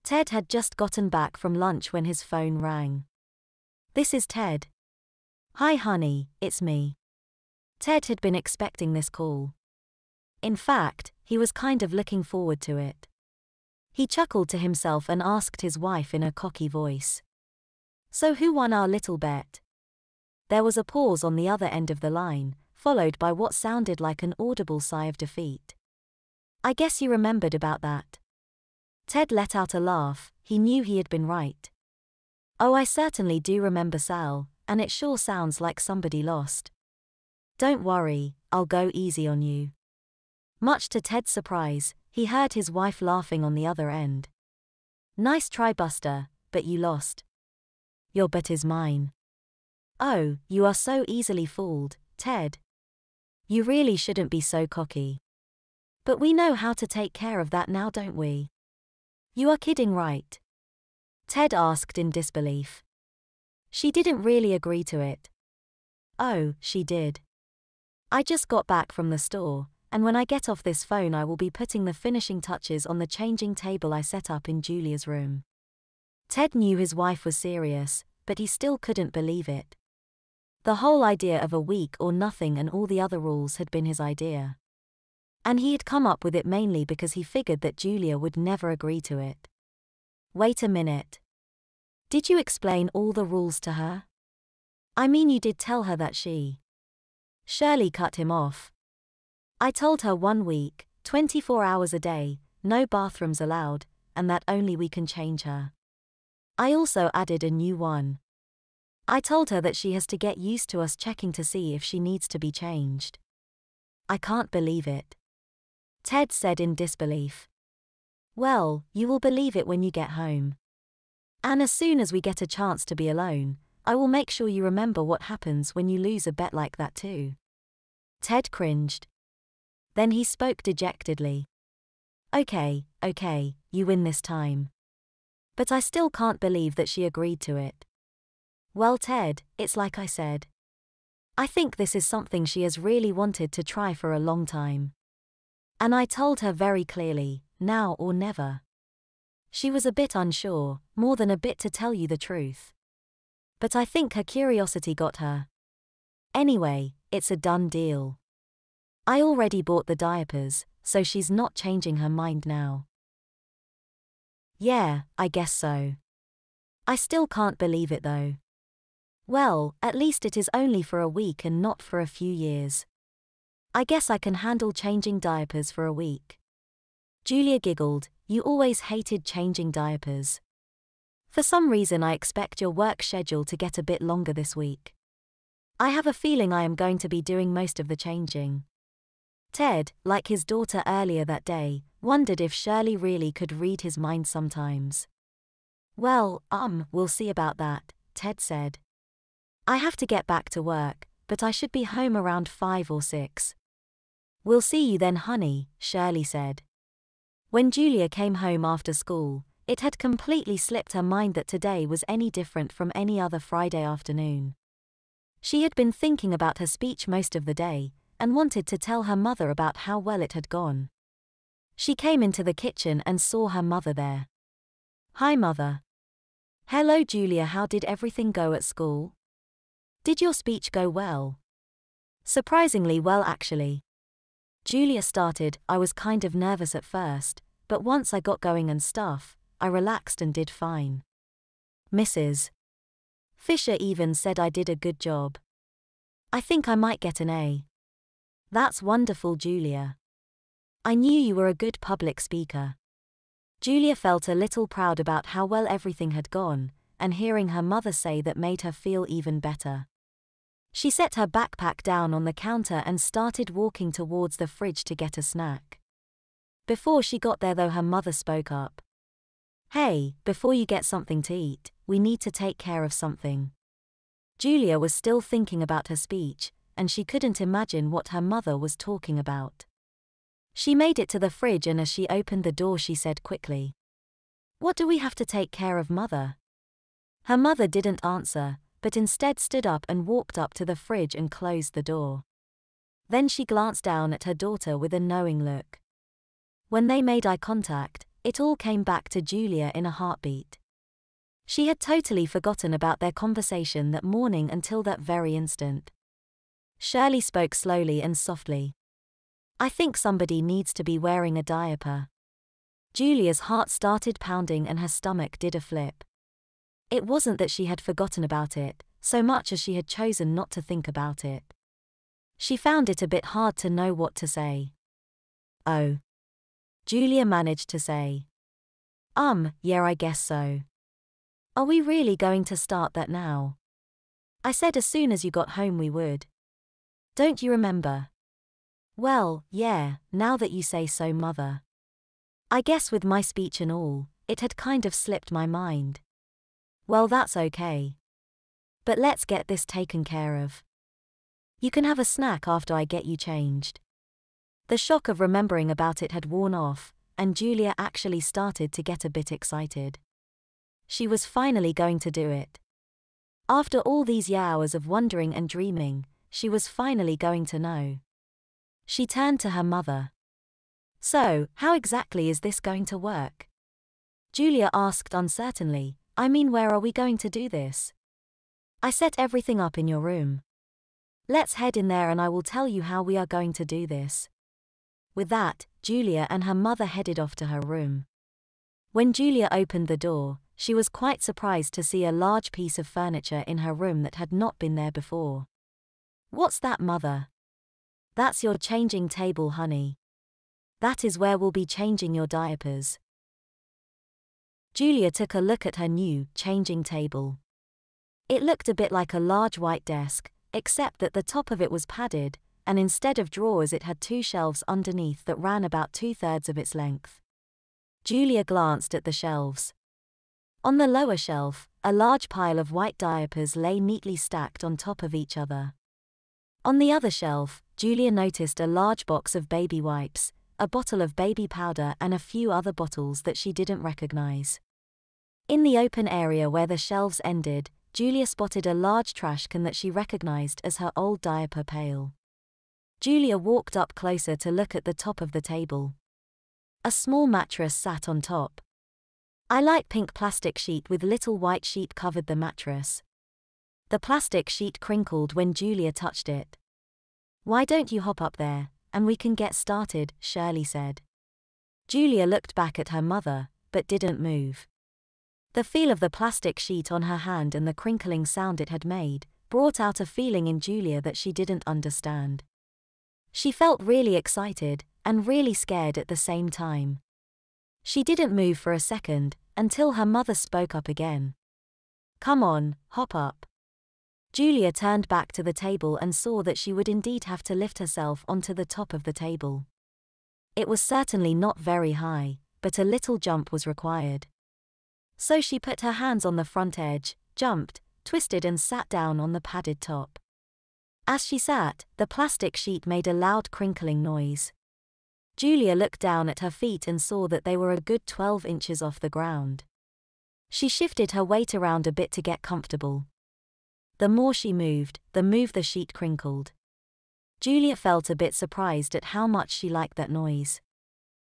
Ted had just gotten back from lunch when his phone rang. "This is Ted." "Hi honey, it's me." Ted had been expecting this call. In fact, he was kind of looking forward to it. He chuckled to himself and asked his wife in a cocky voice, "So who won our little bet?" There was a pause on the other end of the line, followed by what sounded like an audible sigh of defeat. "I guess you remembered about that." Ted let out a laugh. He knew he had been right. "Oh, I certainly do remember, Sal, and it sure sounds like somebody lost." "Don't worry, I'll go easy on you." Much to Ted's surprise, he heard his wife laughing on the other end. "Nice try, Buster, but you lost." "Your bet is mine." "Oh, you are so easily fooled, Ted. You really shouldn't be so cocky." "But we know how to take care of that now, don't we?" "You are kidding, right?" Ted asked in disbelief. "She didn't really agree to it." "Oh, she did. I just got back from the store, and when I get off this phone I will be putting the finishing touches on the changing table I set up in Julia's room." Ted knew his wife was serious, but he still couldn't believe it. The whole idea of a week or nothing and all the other rules had been his idea. And he had come up with it mainly because he figured that Julia would never agree to it. "Wait a minute. Did you explain all the rules to her? I mean, you did tell her that she..." Shirley cut him off. "I told her 1 week, 24 hours a day, no bathrooms allowed, and that only we can change her. I also added a new one. I told her that she has to get used to us checking to see if she needs to be changed." "I can't believe it," Ted said in disbelief. "Well, you will believe it when you get home. And as soon as we get a chance to be alone, I will make sure you remember what happens when you lose a bet like that too." Ted cringed. Then he spoke dejectedly. Okay, you win this time. But I still can't believe that she agreed to it." "Well, Ted, it's like I said. I think this is something she has really wanted to try for a long time. And I told her very clearly, now or never. She was a bit unsure, more than a bit to tell you the truth. But I think her curiosity got her. Anyway, it's a done deal. I already bought the diapers, so she's not changing her mind now." "Yeah, I guess so. I still can't believe it though." "Well, at least it is only for a week and not for a few years. I guess I can handle changing diapers for a week." Julia giggled. "You always hated changing diapers. For some reason I expect your work schedule to get a bit longer this week. I have a feeling I am going to be doing most of the changing." Ted, like his daughter earlier that day, wondered if Shirley really could read his mind sometimes. "Well, we'll see about that," Ted said. "I have to get back to work, but I should be home around 5 or 6. "We'll see you then, honey," Shirley said. When Julia came home after school, it had completely slipped her mind that today was any different from any other Friday afternoon. She had been thinking about her speech most of the day, and wanted to tell her mother about how well it had gone. She came into the kitchen and saw her mother there. "Hi, Mother." "Hello, Julia, how did everything go at school? Did your speech go well?" "Surprisingly well, actually." Julia started. "I was kind of nervous at first, but once I got going and stuff, I relaxed and did fine. Mrs. Fisher even said I did a good job. I think I might get an A." "That's wonderful, Julia. I knew you were a good public speaker." Julia felt a little proud about how well everything had gone, and hearing her mother say that made her feel even better. She set her backpack down on the counter and started walking towards the fridge to get a snack. Before she got there though, her mother spoke up. "Hey, before you get something to eat, we need to take care of something." Julia was still thinking about her speech, and she couldn't imagine what her mother was talking about. She made it to the fridge and as she opened the door she said quickly, "What do we have to take care of, Mother?" Her mother didn't answer, but instead stood up and walked up to the fridge and closed the door. Then she glanced down at her daughter with a knowing look. When they made eye contact, it all came back to Julia in a heartbeat. She had totally forgotten about their conversation that morning until that very instant. Shirley spoke slowly and softly. "I think somebody needs to be wearing a diaper." Julia's heart started pounding and her stomach did a flip. It wasn't that she had forgotten about it, so much as she had chosen not to think about it. She found it a bit hard to know what to say. "Oh." Julia managed to say. Yeah, I guess so." "Are we really going to start that now?" "I said as soon as you got home we would. Don't you remember?" "Well, yeah, now that you say so, Mother. I guess with my speech and all, it had kind of slipped my mind." "Well, that's okay. But let's get this taken care of. You can have a snack after I get you changed." The shock of remembering about it had worn off, and Julia actually started to get a bit excited. She was finally going to do it. After all these hours of wondering and dreaming, she was finally going to know. She turned to her mother. "So, how exactly is this going to work?" Julia asked uncertainly. "I mean, where are we going to do this?" "I set everything up in your room. Let's head in there and I will tell you how we are going to do this." With that, Julia and her mother headed off to her room. When Julia opened the door, she was quite surprised to see a large piece of furniture in her room that had not been there before. "What's that, Mother?" "That's your changing table, honey. That is where we'll be changing your diapers." Julia took a look at her new changing table. It looked a bit like a large white desk, except that the top of it was padded, and instead of drawers it had 2 shelves underneath that ran about 2/3 of its length. Julia glanced at the shelves. On the lower shelf, a large pile of white diapers lay neatly stacked on top of each other. On the other shelf, Julia noticed a large box of baby wipes, a bottle of baby powder and a few other bottles that she didn't recognize. In the open area where the shelves ended, Julia spotted a large trash can that she recognized as her old diaper pail. Julia walked up closer to look at the top of the table. A small mattress sat on top. A light pink plastic sheet with little white sheet covered the mattress. The plastic sheet crinkled when Julia touched it. "Why don't you hop up there, and we can get started," Shirley said. Julia looked back at her mother, but didn't move. The feel of the plastic sheet on her hand and the crinkling sound it had made brought out a feeling in Julia that she didn't understand. She felt really excited and really scared at the same time. She didn't move for a second until her mother spoke up again. "Come on, hop up." Julia turned back to the table and saw that she would indeed have to lift herself onto the top of the table. It was certainly not very high, but a little jump was required. So she put her hands on the front edge, jumped, twisted and sat down on the padded top. As she sat, the plastic sheet made a loud crinkling noise. Julia looked down at her feet and saw that they were a good 12 inches off the ground. She shifted her weight around a bit to get comfortable. The more she moved, the sheet crinkled. Julia felt a bit surprised at how much she liked that noise.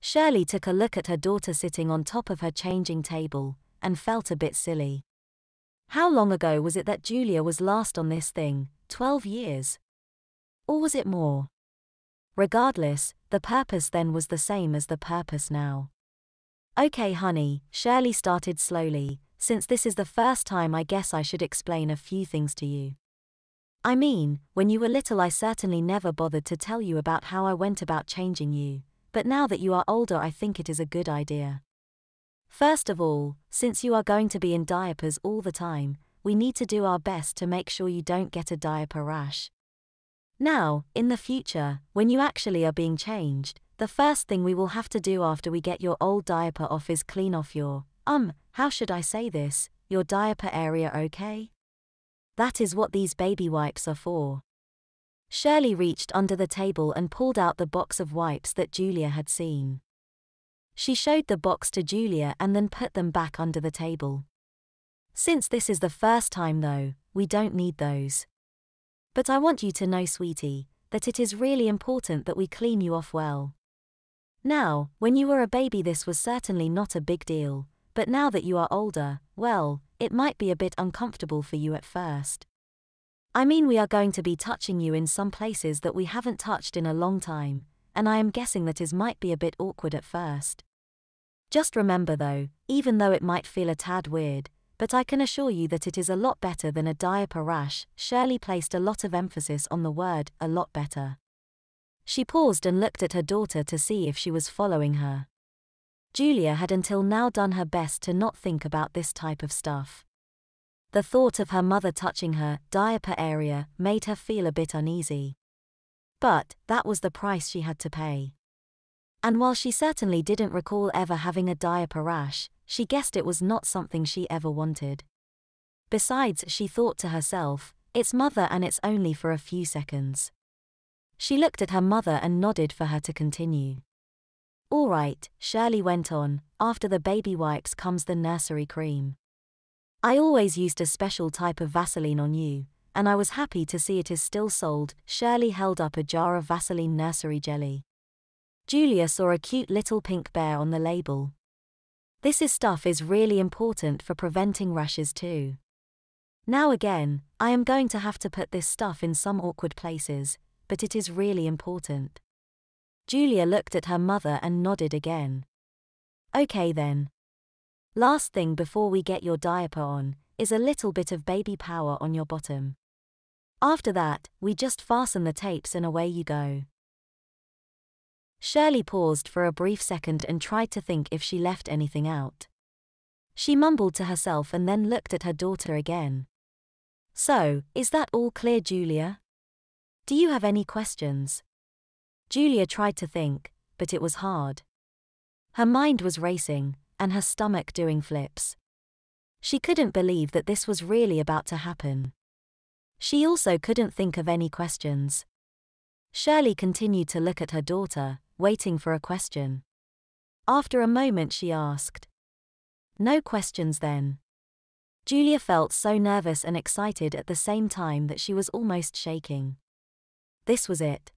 Shirley took a look at her daughter sitting on top of her changing table, and felt a bit silly. How long ago was it that Julia was last on this thing? 12 years? Or was it more? Regardless, the purpose then was the same as the purpose now. "Okay, honey," Shirley started slowly, "since this is the first time I guess I should explain a few things to you. I mean, when you were little I certainly never bothered to tell you about how I went about changing you, but now that you are older I think it is a good idea. First of all, since you are going to be in diapers all the time, we need to do our best to make sure you don't get a diaper rash. Now, in the future, when you actually are being changed, the first thing we will have to do after we get your old diaper off is clean off your, how should I say this, your diaper area, okay? That is what these baby wipes are for." Shirley reached under the table and pulled out the box of wipes that Julia had seen. She showed the box to Julia and then put them back under the table. "Since this is the first time though, we don't need those. But I want you to know, sweetie, that it is really important that we clean you off well. Now, when you were a baby this was certainly not a big deal, but now that you are older, well, it might be a bit uncomfortable for you at first. I mean, we are going to be touching you in some places that we haven't touched in a long time, and I am guessing that is might be a bit awkward at first. Just remember though, even though it might feel a tad weird, but I can assure you that it is a lot better than a diaper rash. Shirley placed a lot of emphasis on the word, a lot better. She paused and looked at her daughter to see if she was following her. Julia had until now done her best to not think about this type of stuff. The thought of her mother touching her diaper area made her feel a bit uneasy. But that was the price she had to pay. And while she certainly didn't recall ever having a diaper rash, she guessed it was not something she ever wanted. Besides, she thought to herself, it's mother and it's only for a few seconds. She looked at her mother and nodded for her to continue. All right, Shirley went on, after the baby wipes comes the nursery cream. I always used a special type of Vaseline on you, and I was happy to see it is still sold. Shirley held up a jar of Vaseline nursery jelly. Julia saw a cute little pink bear on the label. This stuff is really important for preventing rashes too. Now again, I am going to have to put this stuff in some awkward places, but it is really important. Julia looked at her mother and nodded again. Okay then. Last thing before we get your diaper on, is a little bit of baby power on your bottom. After that, we just fasten the tapes and away you go. Shirley paused for a brief second and tried to think if she left anything out. She mumbled to herself and then looked at her daughter again. So, is that all clear, Julia? Do you have any questions? Julia tried to think, but it was hard. Her mind was racing, and her stomach doing flips. She couldn't believe that this was really about to happen. She also couldn't think of any questions. Shirley continued to look at her daughter, waiting for a question. After a moment she asked. No questions then. Julia felt so nervous and excited at the same time that she was almost shaking. This was it.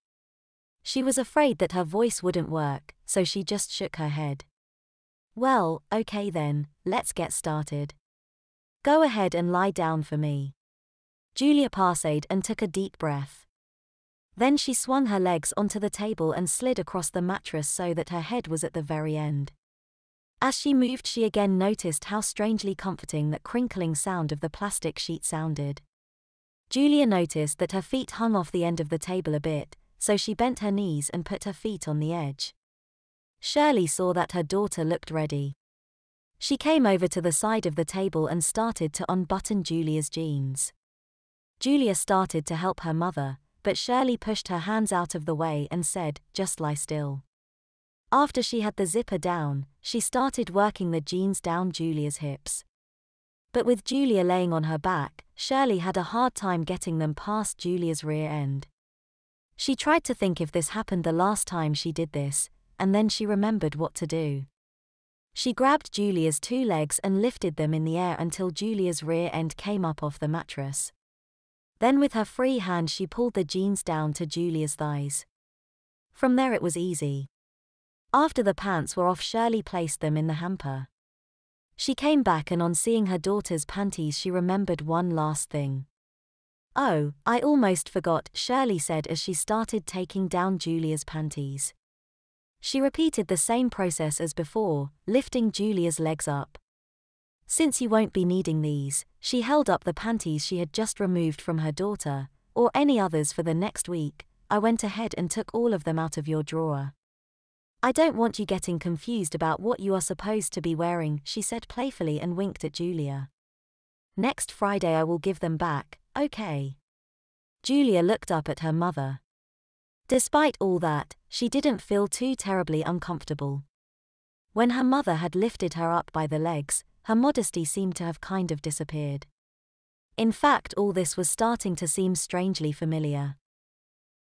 She was afraid that her voice wouldn't work, so she just shook her head. Well, okay then, let's get started. Go ahead and lie down for me. Julia passed and took a deep breath. Then she swung her legs onto the table and slid across the mattress so that her head was at the very end. As she moved, she again noticed how strangely comforting that crinkling sound of the plastic sheet sounded. Julia noticed that her feet hung off the end of the table a bit, so she bent her knees and put her feet on the edge. Shirley saw that her daughter looked ready. She came over to the side of the table and started to unbutton Julia's jeans. Julia started to help her mother, but Shirley pushed her hands out of the way and said, just lie still. After she had the zipper down, she started working the jeans down Julia's hips. But with Julia laying on her back, Shirley had a hard time getting them past Julia's rear end. She tried to think if this happened the last time she did this, and then she remembered what to do. She grabbed Julia's two legs and lifted them in the air until Julia's rear end came up off the mattress. Then with her free hand she pulled the jeans down to Julia's thighs. From there it was easy. After the pants were off, Shirley placed them in the hamper. She came back and on seeing her daughter's panties she remembered one last thing. Oh, I almost forgot, Shirley said as she started taking down Julia's panties. She repeated the same process as before, lifting Julia's legs up. Since you won't be needing these, she held up the panties she had just removed from her daughter, or any others for the next week. I went ahead and took all of them out of your drawer. I don't want you getting confused about what you are supposed to be wearing, she said playfully and winked at Julia. Next Friday I will give them back, okay? Julia looked up at her mother. Despite all that, she didn't feel too terribly uncomfortable. When her mother had lifted her up by the legs, her modesty seemed to have kind of disappeared. In fact, all this was starting to seem strangely familiar.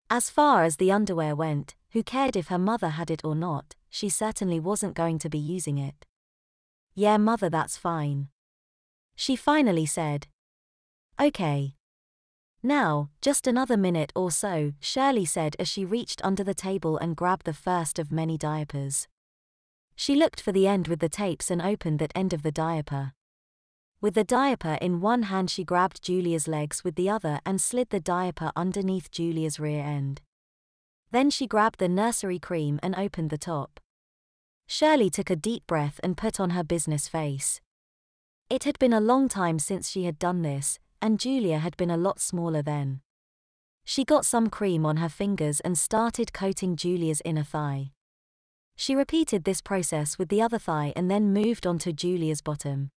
As far as the underwear went, who cared if her mother had it or not? She certainly wasn't going to be using it. Yeah, mother, that's fine. She finally said. Okay. Now, just another minute or so, Shirley said as she reached under the table and grabbed the first of many diapers. She looked for the end with the tapes and opened that end of the diaper. With the diaper in one hand, she grabbed Julia's legs with the other and slid the diaper underneath Julia's rear end. Then she grabbed the nursery cream and opened the top. Shirley took a deep breath and put on her business face. It had been a long time since she had done this, and Julia had been a lot smaller then. She got some cream on her fingers and started coating Julia's inner thigh. She repeated this process with the other thigh and then moved on to Julia's bottom.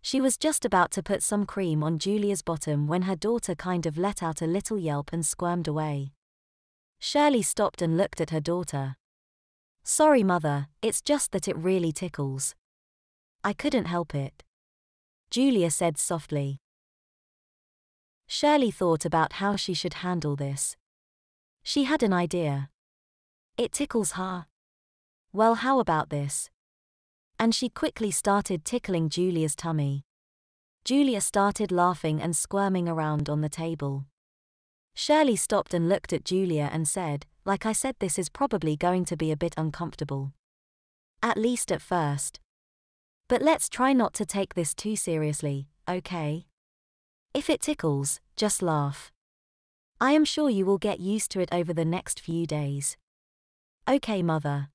She was just about to put some cream on Julia's bottom when her daughter kind of let out a little yelp and squirmed away. Shirley stopped and looked at her daughter. "Sorry, Mother, it's just that it really tickles. I couldn't help it," Julia said softly. Shirley thought about how she should handle this. She had an idea. "It tickles, huh? Well, how about this?" And she quickly started tickling Julia's tummy. Julia started laughing and squirming around on the table. Shirley stopped and looked at Julia and said, "Like I said, this is probably going to be a bit uncomfortable. At least at first. But let's try not to take this too seriously, okay? If it tickles, just laugh. I am sure you will get used to it over the next few days." "Okay, Mother."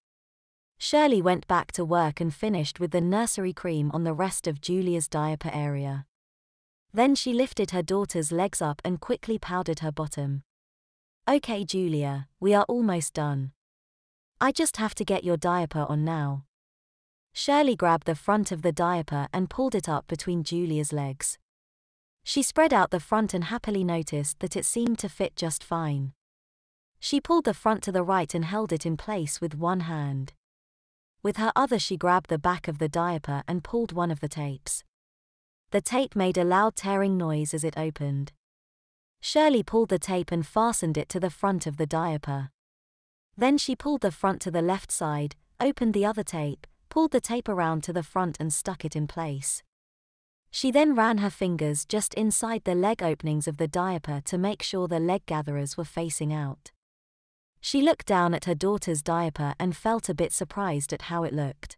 Shirley went back to work and finished with the nursery cream on the rest of Julia's diaper area. Then she lifted her daughter's legs up and quickly powdered her bottom. "Okay, Julia, we are almost done. I just have to get your diaper on now." Shirley grabbed the front of the diaper and pulled it up between Julia's legs. She spread out the front and happily noticed that it seemed to fit just fine. She pulled the front to the right and held it in place with one hand. With her other, she grabbed the back of the diaper and pulled one of the tapes. The tape made a loud tearing noise as it opened. Shirley pulled the tape and fastened it to the front of the diaper. Then she pulled the front to the left side, opened the other tape, pulled the tape around to the front and stuck it in place. She then ran her fingers just inside the leg openings of the diaper to make sure the leg gatherers were facing out. She looked down at her daughter's diaper and felt a bit surprised at how it looked.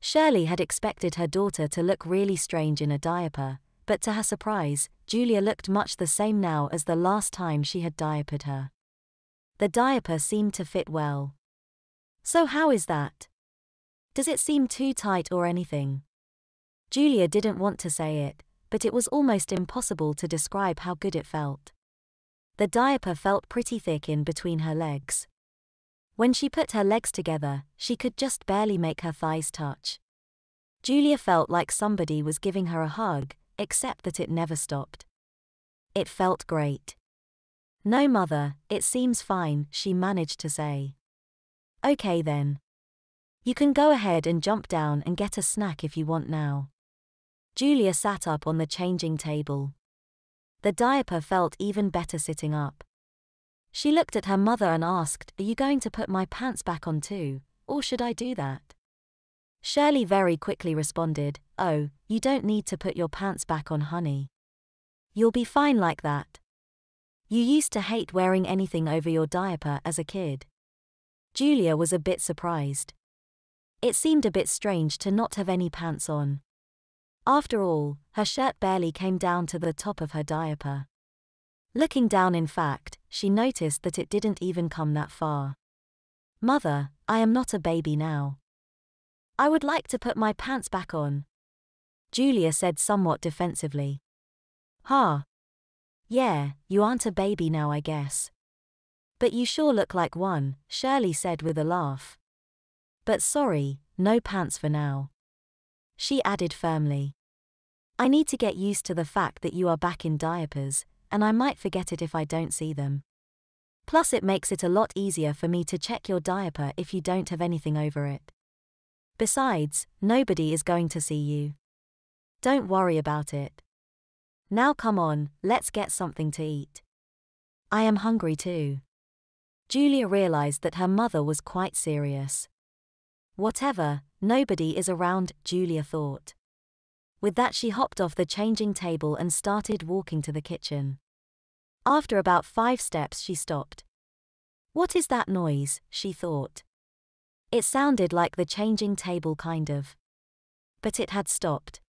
Shirley had expected her daughter to look really strange in a diaper, but to her surprise, Julia looked much the same now as the last time she had diapered her. The diaper seemed to fit well. "So how is that? Does it seem too tight or anything?" Julia didn't want to say it, but it was almost impossible to describe how good it felt. The diaper felt pretty thick in between her legs. When she put her legs together, she could just barely make her thighs touch. Julia felt like somebody was giving her a hug, except that it never stopped. It felt great. "No, Mother, it seems fine," she managed to say. "Okay then. You can go ahead and jump down and get a snack if you want now." Julia sat up on the changing table. The diaper felt even better sitting up. She looked at her mother and asked, "Are you going to put my pants back on too, or should I do that?" Shirley very quickly responded, "Oh, you don't need to put your pants back on, honey. You'll be fine like that. You used to hate wearing anything over your diaper as a kid." Julia was a bit surprised. It seemed a bit strange to not have any pants on. After all, her shirt barely came down to the top of her diaper. Looking down, in fact, she noticed that it didn't even come that far. "Mother, I am not a baby now. I would like to put my pants back on," Julia said somewhat defensively. "Huh? Yeah, you aren't a baby now, I guess. But you sure look like one," Shirley said with a laugh. "But sorry, no pants for now," she added firmly. "I need to get used to the fact that you are back in diapers, and I might forget it if I don't see them. Plus it makes it a lot easier for me to check your diaper if you don't have anything over it. Besides, nobody is going to see you. Don't worry about it. Now come on, let's get something to eat. I am hungry too." Julia realized that her mother was quite serious. Whatever, nobody is around, Julia thought. With that, she hopped off the changing table and started walking to the kitchen. After about 5 steps, she stopped. What is that noise? She thought. It sounded like the changing table kind of. But it had stopped.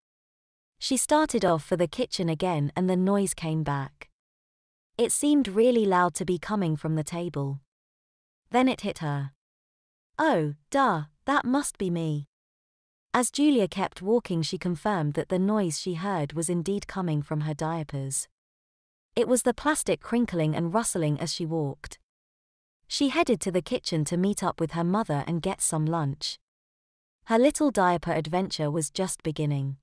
She started off for the kitchen again and the noise came back. It seemed really loud to be coming from the table. Then it hit her. Oh, duh, that must be me. As Julia kept walking, she confirmed that the noise she heard was indeed coming from her diapers. It was the plastic crinkling and rustling as she walked. She headed to the kitchen to meet up with her mother and get some lunch. Her little diaper adventure was just beginning.